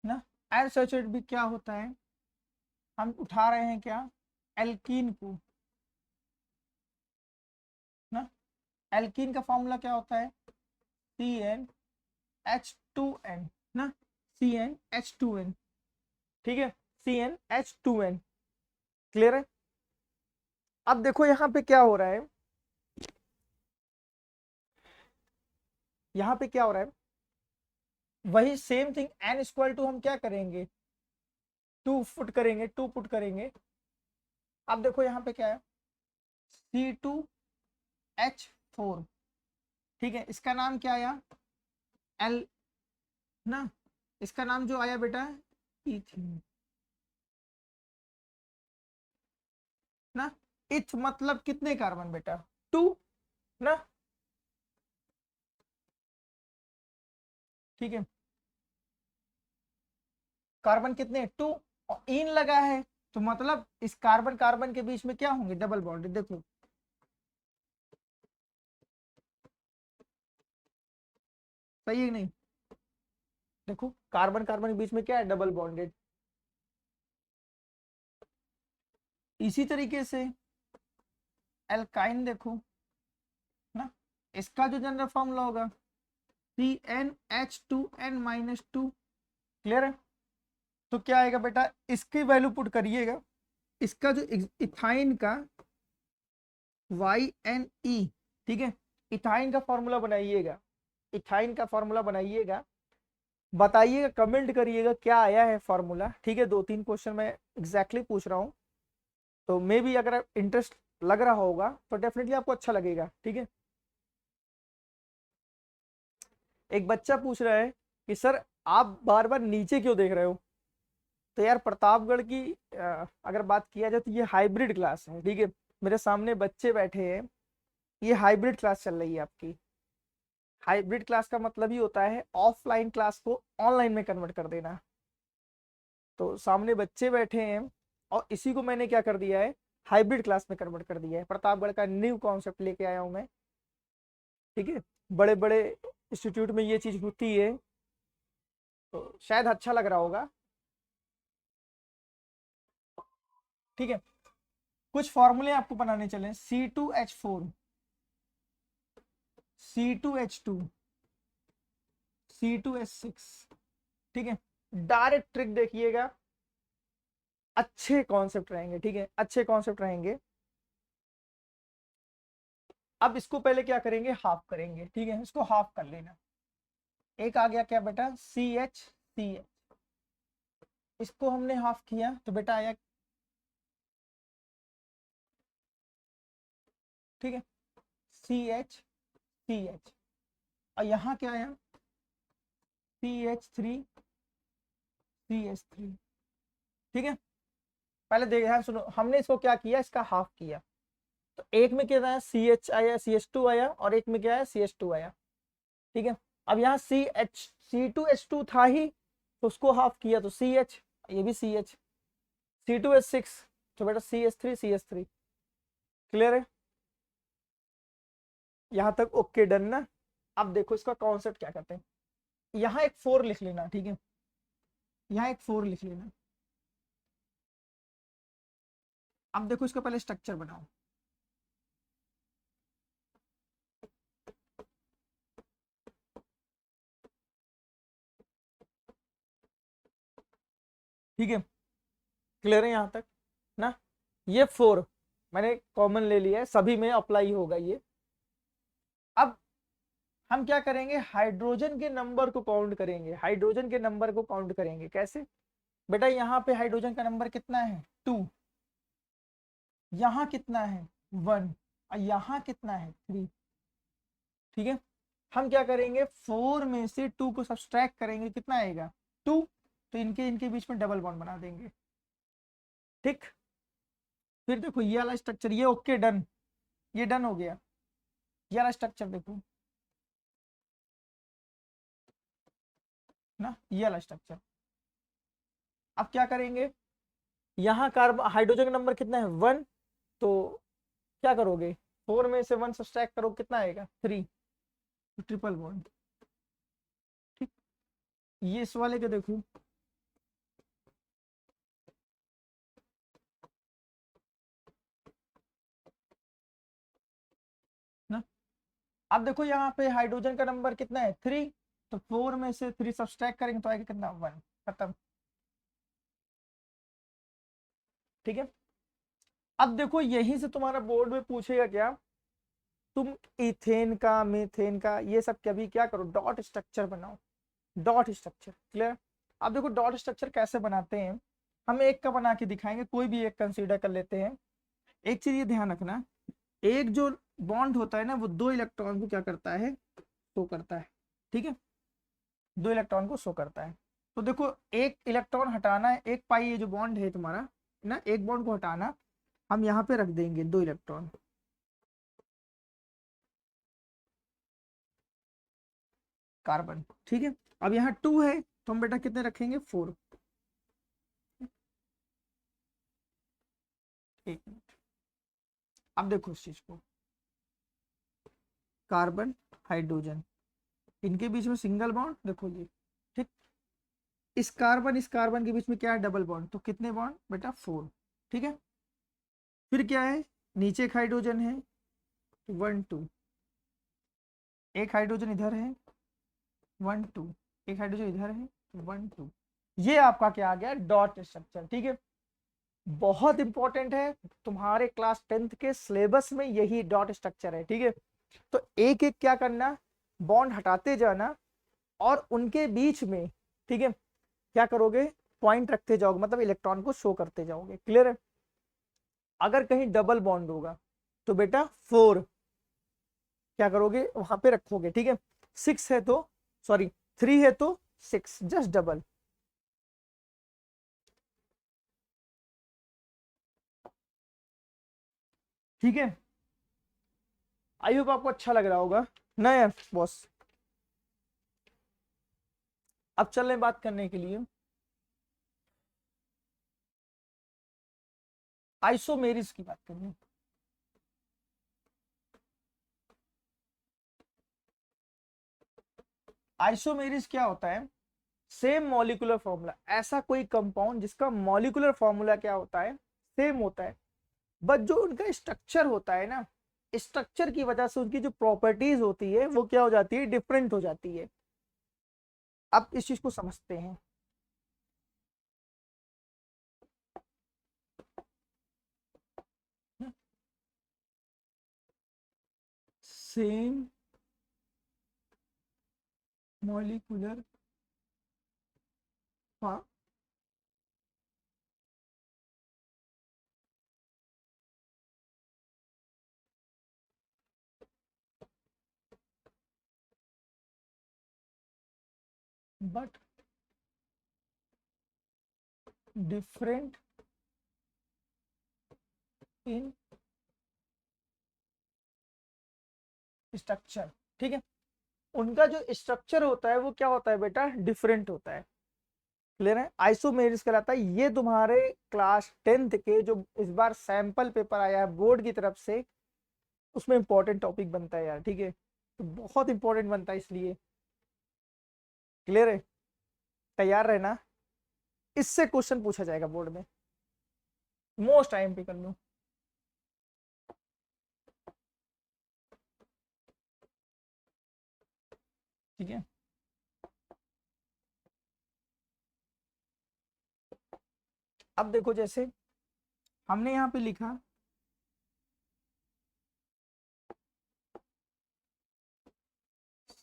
ना, अनसैचुरेटेड भी क्या होता है, हम उठा रहे हैं क्या, एल्कीन को ना। एल्कीन का फॉर्मूला क्या होता है, CnH2n ना, CnH2n। ठीक है, CnH2n। क्लियर है। अब देखो यहाँ पे क्या हो रहा है, यहाँ पे क्या हो रहा है, वही सेम थिंग N= हम क्या करेंगे, 2 पुट करेंगे, 2 पुट करेंगे। अब देखो यहाँ पे क्या है, C2H4। ठीक है, इसका नाम क्या आया, एल ना। इसका नाम जो आया बेटा इथीन ना। इथ मतलब कितने कार्बन बेटा, 2 ना। ठीक है, कार्बन कितने 2 और इन लगा है तो मतलब इस कार्बन कार्बन के बीच में क्या होंगे, डबल बॉन्ड। देखो सही है कि नहीं, देखो कार्बन कार्बन के बीच में क्या है, डबल बॉन्डेड। इसी तरीके से एल्काइन देखो ना, इसका जो जनरल फॉर्मूला होगा CnH2n-2। क्लियर है। तो क्या आएगा बेटा, इसकी वैल्यू पुट करिएगा, इसका जो इथाइन का YnE, ठीक है, इथाइन का फॉर्मूला बनाइएगा, इथाइन का फॉर्मूला बनाइएगा, बताइएगा, कमेंट करिएगा क्या आया है फॉर्मूला। ठीक है, 2-3 क्वेश्चन मैं एग्जैक्टली पूछ रहा हूँ, तो मे भी अगर इंटरेस्ट लग रहा होगा तो डेफिनेटली आपको अच्छा लगेगा। ठीक है, एक बच्चा पूछ रहा है कि सर आप बार बार नीचे क्यों देख रहे हो। तो यार प्रतापगढ़ की अगर बात किया जाए तो ये हाइब्रिड क्लास है। ठीक है, मेरे सामने बच्चे बैठे हैं, ये हाइब्रिड क्लास चल रही है आपकी। हाइब्रिड क्लास का मतलब ही होता है ऑफलाइन क्लास को ऑनलाइन में कन्वर्ट कर देना। तो सामने बच्चे बैठे हैं और इसी को मैंने क्या कर दिया है, हाइब्रिड क्लास में कन्वर्ट कर दिया है। प्रतापगढ़ का न्यू कॉन्सेप्ट लेके आया हूं मैं। ठीक है, बड़े बड़े इंस्टीट्यूट में ये चीज होती है, तो शायद अच्छा लग रहा होगा। ठीक है, कुछ फॉर्मूले आपको बनाने चले, C2H4, C2H2, C2H6। ठीक है, डायरेक्ट ट्रिक देखिएगा, अच्छे कॉन्सेप्ट रहेंगे। ठीक है, अच्छे कॉन्सेप्ट रहेंगे। अब इसको पहले क्या करेंगे, हाफ करेंगे। ठीक है, इसको हाफ कर लेना। एक आ गया क्या बेटा, CH, इसको हमने हाफ किया तो बेटा आया, ठीक है, CH, और यहाँ क्या आया, CH3, ठीक है। पहले देख यार सुनो, हमने इसको क्या किया, इसका हाफ किया, तो एक में क्या आया, CH आया, CH2 आया, और एक में क्या आया, CH2 आया। ठीक है, अब यहाँ C2H2 था ही, तो उसको हाफ किया तो CH, ये भी CH, C2H6, तो बेटा CH3। क्लियर है, यहाँ तक ओके, डन ना। अब देखो इसका कॉन्सेप्ट क्या करते हैं, यहाँ एक 4 लिख लेना। ठीक है, यहाँ एक 4 लिख लेना। अब देखो इसका पहले स्ट्रक्चर बनाओ। ठीक है, क्लियर है यहाँ तक ना। ये 4 मैंने कॉमन ले लिया है, सभी में अप्लाई होगा ये। अब हम क्या करेंगे, हाइड्रोजन के नंबर को काउंट करेंगे, हाइड्रोजन के नंबर को काउंट करेंगे। कैसे बेटा, यहाँ पे हाइड्रोजन का नंबर कितना है, 2, यहाँ कितना है, 1, और यहाँ कितना है, 3। ठीक है, हम क्या करेंगे, 4 में से 2 को सब्सट्रैक्ट करेंगे, कितना आएगा, 2। तो इनके इनके बीच में डबल बॉन्ड बना देंगे। ठीक, फिर देखो ये वाला स्ट्रक्चर, ये ओके डन, ये डन हो गया। ये वाला स्ट्रक्चर देखो ना, ये वाला स्ट्रक्चर। अब क्या करेंगे, यहाँ कार्बन हाइड्रोजन का नंबर कितना है, 1, तो क्या करोगे, 4 में से 1 सब्सट्रैक्ट करो, कितना आएगा, 3, तो ट्रिपल बॉन्ड। ठीक, ये इस वाले के देखो ना। अब देखो यहाँ पे हाइड्रोजन का नंबर कितना है, 3, तो 4 में से 3 सब्सट्रैक्ट करेंगे तो आएगा कितना, 1, खत्म। ठीक है, अब देखो यहीं से तुम्हारा बोर्ड में पूछेगा क्या, तुम इथेन का, मीथेन का, ये सब कभी क्या करो, डॉट स्ट्रक्चर बनाओ, डॉट स्ट्रक्चर। क्लियर। अब देखो डॉट स्ट्रक्चर कैसे बनाते हैं, हम एक का बना के दिखाएंगे, कोई भी एक कंसीडर कर लेते हैं। एक चीज ये ध्यान रखना, एक जो बॉन्ड होता है ना, वो 2 इलेक्ट्रॉन को क्या करता है, शो करता है। ठीक है, 2 इलेक्ट्रॉन को शो करता है। तो देखो एक इलेक्ट्रॉन हटाना है, एक पाई ये जो बॉन्ड है तुम्हारा ना, एक बॉन्ड को हटाना, हम यहाँ पे रख देंगे 2 इलेक्ट्रॉन, कार्बन। ठीक है, अब यहाँ 2 है, तो हम बेटा कितने रखेंगे, 4। एक मिनट, अब देखो इस चीज को, कार्बन हाइड्रोजन, इनके बीच में सिंगल बॉन्ड, देखो ये, ठीक। इस कार्बन के बीच में क्या है, डबल बॉन्ड, तो कितने बॉन्ड बेटा, 4, ठीक है। फिर क्या है, नीचे एक हाइड्रोजन है, 1 2, एक हाइड्रोजन इधर है, 1 2, एक हाइड्रोजन इधर है, 1 2। ये आपका क्या आ गया, डॉट स्ट्रक्चर, ठीक है। बहुत इंपॉर्टेंट है, तुम्हारे क्लास 10th के सिलेबस में यही डॉट स्ट्रक्चर है, ठीक है। तो एक एक क्या करना, बॉन्ड हटाते जाना, और उनके बीच में, ठीक है, क्या करोगे, पॉइंट रखते जाओगे, मतलब इलेक्ट्रॉन को शो करते जाओगे, क्लियर है। अगर कहीं डबल बॉन्ड होगा तो बेटा 4 क्या करोगे, वहां पे रखोगे, ठीक है। 6 है तो, सॉरी 3 है तो 6, जस्ट डबल, ठीक है। आई होप आपको अच्छा लग रहा होगा ना यार बॉस। अब चल रहे बात करने के लिए आइसोमेरिस की बात करनी। आइसोमेरिस क्या होता है, सेम मॉलिक्यूलर फॉर्मूला, ऐसा कोई कंपाउंड जिसका मॉलिक्यूलर फॉर्मूला क्या होता है, सेम होता है, बट जो उनका स्ट्रक्चर होता है ना, स्ट्रक्चर की वजह से उनकी जो प्रॉपर्टीज होती है वो क्या हो जाती है, डिफरेंट हो जाती है। अब इस चीज को समझते हैं। Same molecular but different in structure, ठीक है। उनका जो स्ट्रक्चर होता है वो क्या होता है बेटा, डिफरेंट होता है, क्लियर है। आइसोमेरिस कहलाता है। ये तुम्हारे क्लास 10th के जो इस बार सैंपल पेपर आया है बोर्ड की तरफ से, उसमें इंपॉर्टेंट टॉपिक बनता है यार, ठीक है। तो बहुत इंपॉर्टेंट बनता है, इसलिए क्लियर है, तैयार रहना, इससे क्वेश्चन पूछा जाएगा बोर्ड में, मोस्ट टाइम पे कर लो, ठीक है। अब देखो, जैसे हमने यहाँ पे लिखा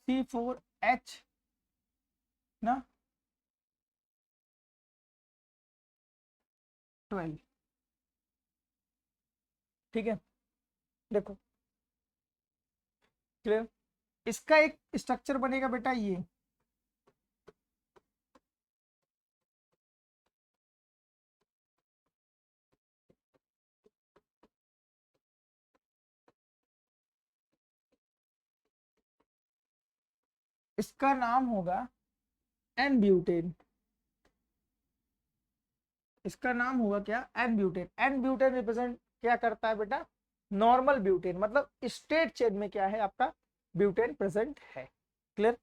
C4H ना 12, ठीक है। देखो क्लियर, इसका एक स्ट्रक्चर बनेगा बेटा ये, इसका नाम होगा एन ब्यूटेन, इसका नाम होगा क्या, n butane. N butane represent क्या करता है बेटा, नॉर्मल ब्यूटेन, मतलब स्ट्रेट चेन में क्या है आपका, ब्यूटेन प्रेजेंट है, क्लियर।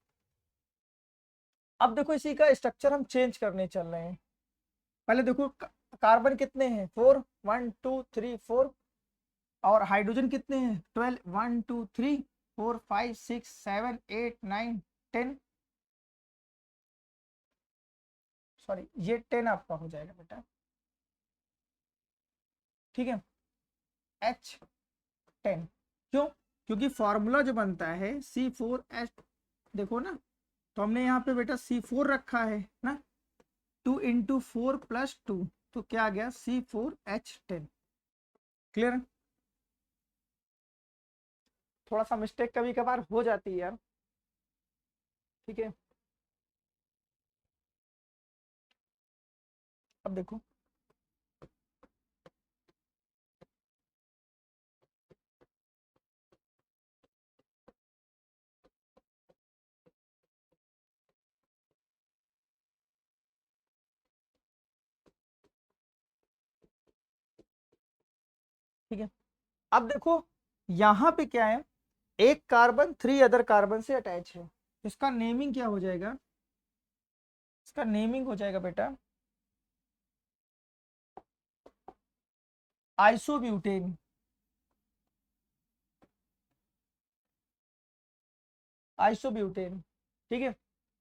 अब देखो इसी का स्ट्रक्चर हम चेंज करने चल रहे हैं। पहले देखो कार्बन कितने हैं, 4, 1 2 3 4, और हाइड्रोजन कितने हैं, 12, 1 2 3 4 5 6 7 8 9 10, सॉरी ये 10 आपका हो जाएगा बेटा, ठीक है। H10, क्यों, क्योंकि फॉर्मूला जो बनता है C4H, देखो ना, तो हमने यहाँ पे बेटा C4 रखा है ना, 2 × 4 + 2, तो क्या आ गया, C4H10, क्लियर। थोड़ा सा मिस्टेक कभी कभार हो जाती है यार, ठीक है। अब देखो ठीक है। अब देखो यहां पे क्या है, एक कार्बन 3 अदर कार्बन से अटैच है, इसका नेमिंग क्या हो जाएगा, इसका नेमिंग हो जाएगा बेटा आइसोब्यूटेन। आइसोब्यूटेन, ठीक है।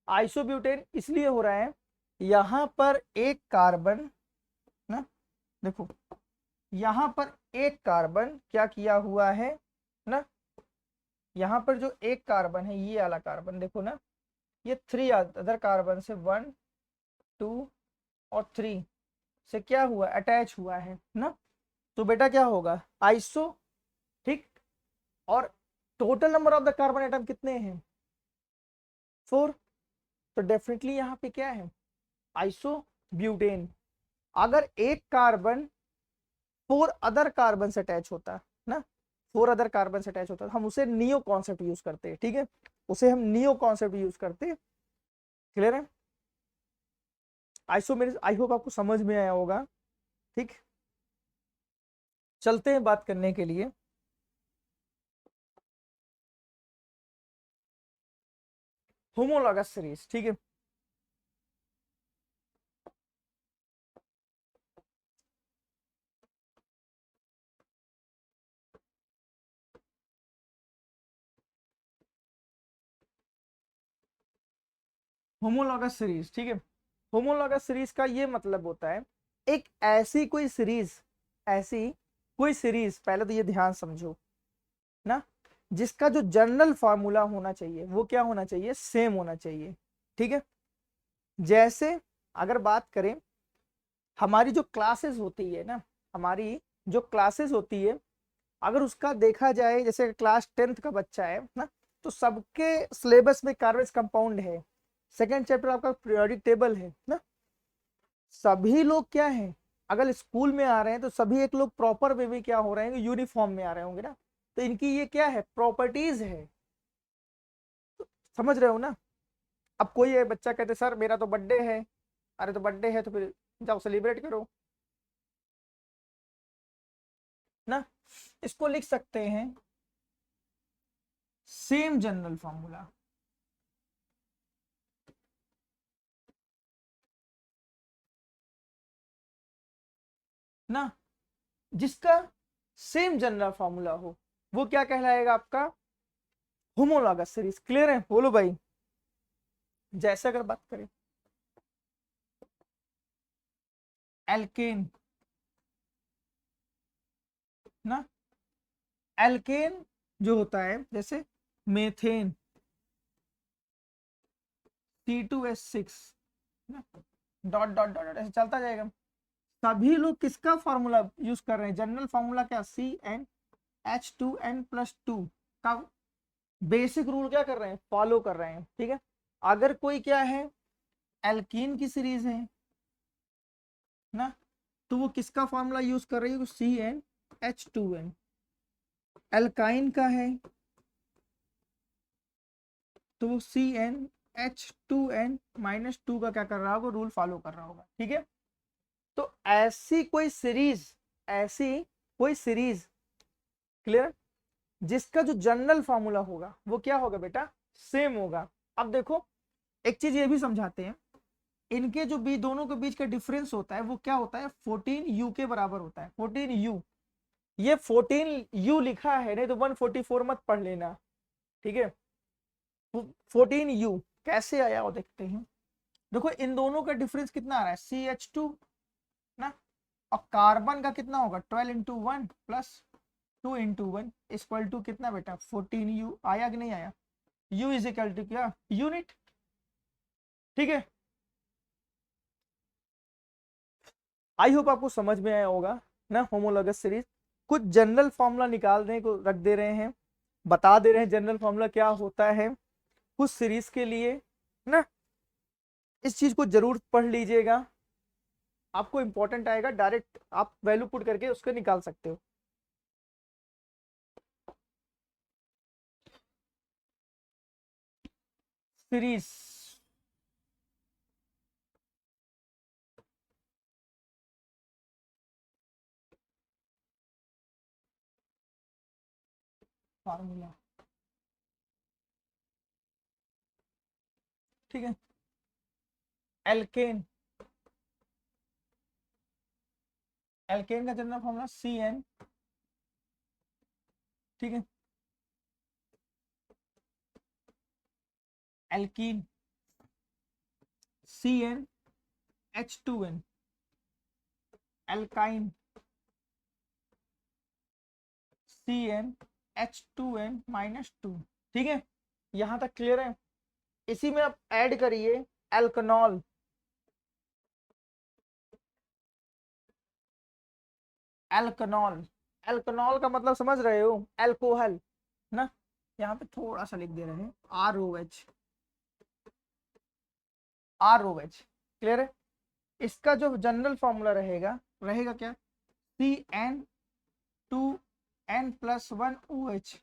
आइसोब्यूटेन इसलिए हो रहा है, यहां पर एक कार्बन ना, देखो यहां पर एक कार्बन क्या किया हुआ है ना, यहां पर जो एक कार्बन है ये वाला कार्बन देखो ना, ये 3 अदर कार्बन से 1 2 और 3 से क्या हुआ, अटैच हुआ है ना। तो बेटा क्या होगा आइसो, ठीक। और total number of the carbon atom कितने हैं, 4। तो डेफिनेटली यहाँ पे क्या है आइसो ब्यूटेन। अगर एक कार्बन 4 अदर कार्बन से अटैच होता ना, 4 अदर कार्बन से अटैच होता हम उसे नियो कॉन्सेप्ट यूज करते हैं, ठीक है, उसे हम नियो कॉन्सेप्ट यूज करते। क्लियर है। आइसो मेरे आई होप आपको समझ में आया होगा, ठीक। चलते हैं बात करने के लिए होमोलॉगस सीरीज, ठीक है। होमोलॉगस सीरीज, ठीक है। होमोलॉगस सीरीज का ये मतलब होता है एक ऐसी कोई सीरीज, ऐसी कोई सीरीज, पहले तो ये ध्यान समझो ना, जिसका जो जनरल फार्मूला होना चाहिए वो क्या होना चाहिए, सेम होना चाहिए, ठीक है। जैसे अगर बात करें हमारी जो क्लासेस होती है ना, हमारी जो क्लासेस होती है, अगर उसका देखा जाए जैसे क्लास 10th का बच्चा है ना, तो सबके सिलेबस में कार्बन कंपाउंड है, सेकेंड चैप्टर आपका पीरियोडिक टेबल है ना। सभी लोग क्या है, अगर स्कूल में आ रहे हैं तो सभी एक लोग प्रॉपर वे में क्या हो रहे हैं, यूनिफॉर्म में आ रहे होंगे ना, तो इनकी ये क्या है प्रॉपर्टीज है, समझ रहे हो ना। अब कोई है बच्चा कहते सर मेरा तो बर्थडे है, अरे तो बर्थडे है तो फिर जाओ सेलिब्रेट करो ना, इसको लिख सकते हैं सेम जनरल फॉर्मूला ना, जिसका सेम जनरल फॉर्मूला हो वो क्या कहलाएगा आपका होमोलॉगस सीरीज। क्लियर है, बोलो भाई। जैसे अगर बात करें एल्केन ना, एल्केन जो होता है जैसे methane C2H6 dot dot dot ऐसे चलता जाएगा। सभी लोग किसका फॉर्मूला यूज कर रहे हैं, जनरल फॉर्मूला क्या CnH2n+2 का बेसिक रूल क्या कर रहे हैं, फॉलो कर रहे हैं, ठीक है। अगर कोई क्या है एल्कीन की सीरीज है ना, तो वो किसका फॉर्मूला यूज कर रही है, CnH2n। एल्काइन का है तो वो CnH2n-2 का क्या कर रहा होगा, रूल फॉलो कर रहा होगा, ठीक है। तो ऐसी कोई सीरीज, ऐसी कोई सीरीज, क्लियर, जिसका जो जनरल फॉर्मूला होगा वो क्या होगा बेटा सेम होगा। अब देखो एक चीज ये भी समझाते हैं, इनके जो बीच दोनों के बीच का डिफरेंस होता है वो क्या होता है 14U के बराबर होता है, 14U। ये 14U लिखा है नहीं तो 144 मत पढ़ लेना, ठीक है। 14U कैसे आया वो देखते हैं। देखो इन दोनों का डिफरेंस कितना आ रहा है CH2 ना, और कार्बन का कितना होगा 12 × 1 प्लस 2 × 1 इक्वल टू कितना बेटा 14U। आया कि नहीं आया, U इज इक्वल टू क्या यूनिट, ठीक है। आई होप आपको समझ में आया होगा ना। होमोलॉगस सीरीज कुछ जनरल फॉर्मूला निकालने को रख दे रहे हैं, बता दे रहे हैं जनरल फॉर्मूला क्या होता है कुछ सीरीज के लिए ना। इस चीज को जरूर पढ़ लीजिएगा, आपको इंपॉर्टेंट आएगा, डायरेक्ट आप वैल्यू पुट करके उसको निकाल सकते हो। सीरीज फार्मूला, ठीक है। एल्केन, एल्केन का जनरल फॉर्मूला CN, ठीक है। एल्कीन CnH2n, एल्काइन CnH2n-2, ठीक है। यहां तक क्लियर है। इसी में आप ऐड करिए एल्कनॉल, एल्कनॉल, एल्कनॉल का मतलब समझ रहे हो, एल्कोहल ना। यहाँ पे थोड़ा सा लिख दे रहे हैं ROH, ROH, क्लियर है। इसका जो जनरल फॉर्मूला रहेगा, रहेगा क्या, CN2n+1OH,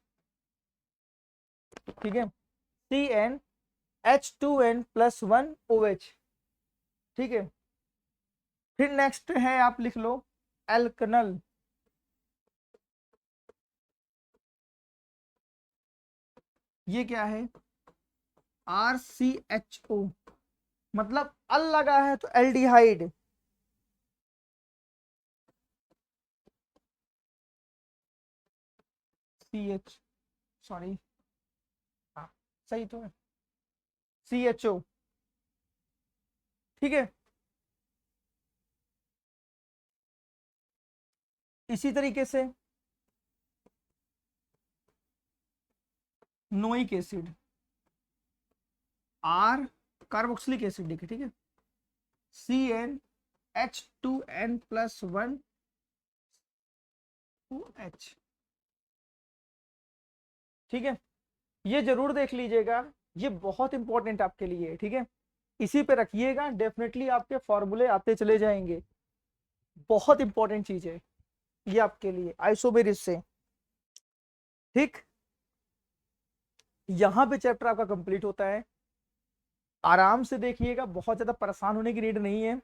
ठीक है। CnH2n+1OH, ठीक है। फिर नेक्स्ट है, आप लिख लो एल्कनल, ये क्या है, RCHO, मतलब अल लगा है तो एल्डिहाइड, CH, सॉरी, हाँ सही तो है, CHO, ठीक है। इसी तरीके से नोइक एसिड, R कार्बोक्सिलिक एसिड लिखे, ठीक है। CnH2n+1OH, ठीक है। ये जरूर देख लीजिएगा, ये बहुत इंपॉर्टेंट आपके लिए, ठीक है। इसी पे रखिएगा, डेफिनेटली आपके फॉर्मूले आते चले जाएंगे। बहुत इंपॉर्टेंट चीज है ये आपके लिए, आइसोमेरिस से, ठीक। यहाँ पे चैप्टर आपका कंप्लीट होता है। आराम से देखिएगा, बहुत ज्यादा परेशान होने की नीड नहीं है।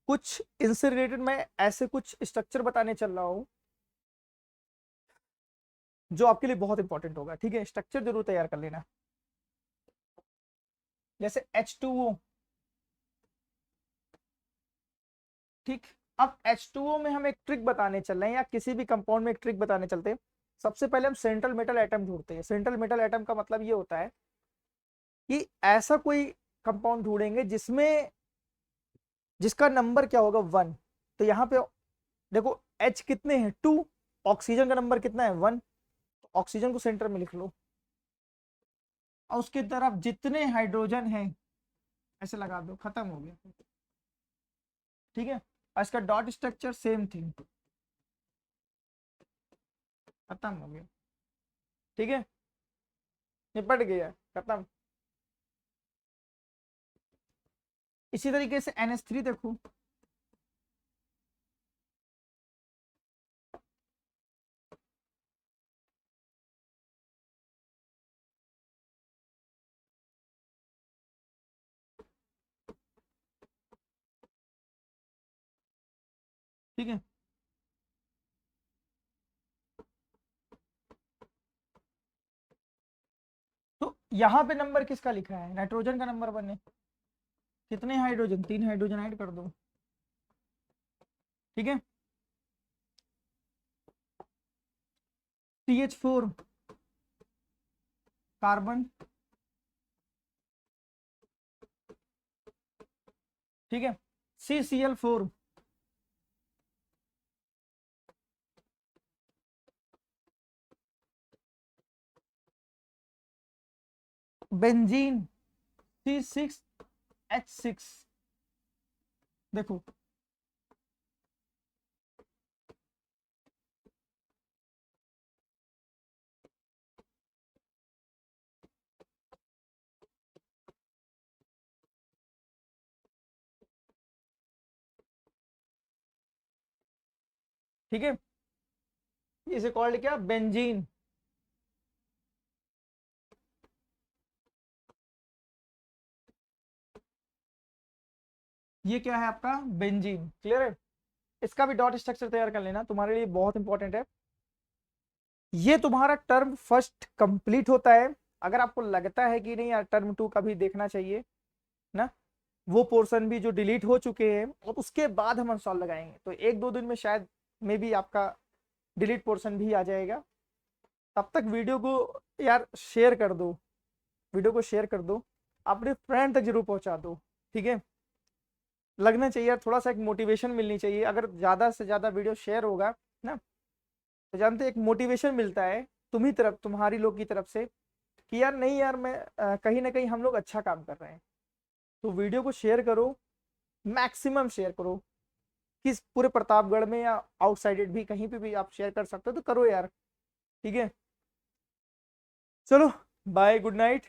कुछ इनसे रिलेटेड मैं ऐसे कुछ स्ट्रक्चर बताने चल रहा हूँ जो आपके लिए बहुत इंपॉर्टेंट होगा, ठीक है। स्ट्रक्चर जरूर तैयार कर लेना। जैसे H2O, ठीक। अब H2O में हम एक ट्रिक बताने चल रहे हैं, या किसी भी कंपाउंड में एक ट्रिक बताने चलते हैं। सबसे पहले हम सेंट्रल मेटल एटम ढूंढते हैं। सेंट्रल मेटल एटम का मतलब ये होता है कि ऐसा कोई कंपाउंड ढूंढेंगे जिसमें, जिसका नंबर क्या होगा, 1। तो यहाँ पे देखो H कितने हैं, 2, ऑक्सीजन का नंबर कितना है, 1। ऑक्सीजन को सेंटर में लिख लो, और उसकी तरफ जितने हाइड्रोजन हैं ऐसे लगा दो, खत्म हो गया, ठीक है। और इसका डॉट स्ट्रक्चर सेम थिंग, खत्म हो गया, ठीक है। निपट गया, खत्म। इसी तरीके से NH3 देखो, ठीक है। तो यहाँ पे नंबर किसका लिखा है, नाइट्रोजन का नंबर 1 है। कितने हाइड्रोजन, 3 हाइड्रोजन ऐड कर दो, ठीक है। CH4 कार्बन, ठीक है। CCl4 बेंजीन, C6H6, देखो, ठीक है। इसे कॉल्ड क्या, बेंजीन, ये क्या है आपका, बेंजीन, क्लियर है। इसका भी डॉट स्ट्रक्चर तैयार कर लेना, तुम्हारे लिए बहुत इंपॉर्टेंट है। ये तुम्हारा टर्म फर्स्ट कंप्लीट होता है। अगर आपको लगता है कि नहीं यार टर्म टू का भी देखना चाहिए ना, वो पोर्शन भी जो डिलीट हो चुके हैं, और उसके बाद हम इंस्टॉल लगाएंगे, तो एक दो दिन में शायद मे बी आपका डिलीट पोर्शन भी आ जाएगा। तब तक वीडियो को यार शेयर कर दो, वीडियो को शेयर कर दो, अपने फ्रेंड तक जरूर पहुंचा दो, ठीक है। लगना चाहिए यार, थोड़ा सा एक मोटिवेशन मिलनी चाहिए। अगर ज़्यादा से ज़्यादा वीडियो शेयर होगा ना, तो जानते एक मोटिवेशन मिलता है तुम्ही तरफ, तुम्हारी लोग की तरफ से, कि यार नहीं यार मैं कहीं ना कहीं हम लोग अच्छा काम कर रहे हैं। तो वीडियो को शेयर करो, मैक्सिमम शेयर करो, किस पूरे प्रतापगढ़ में या आउटसाइडेड भी कहीं पे भी आप शेयर कर सकते हो तो करो यार, ठीक है। चलो बाय, गुड नाइट।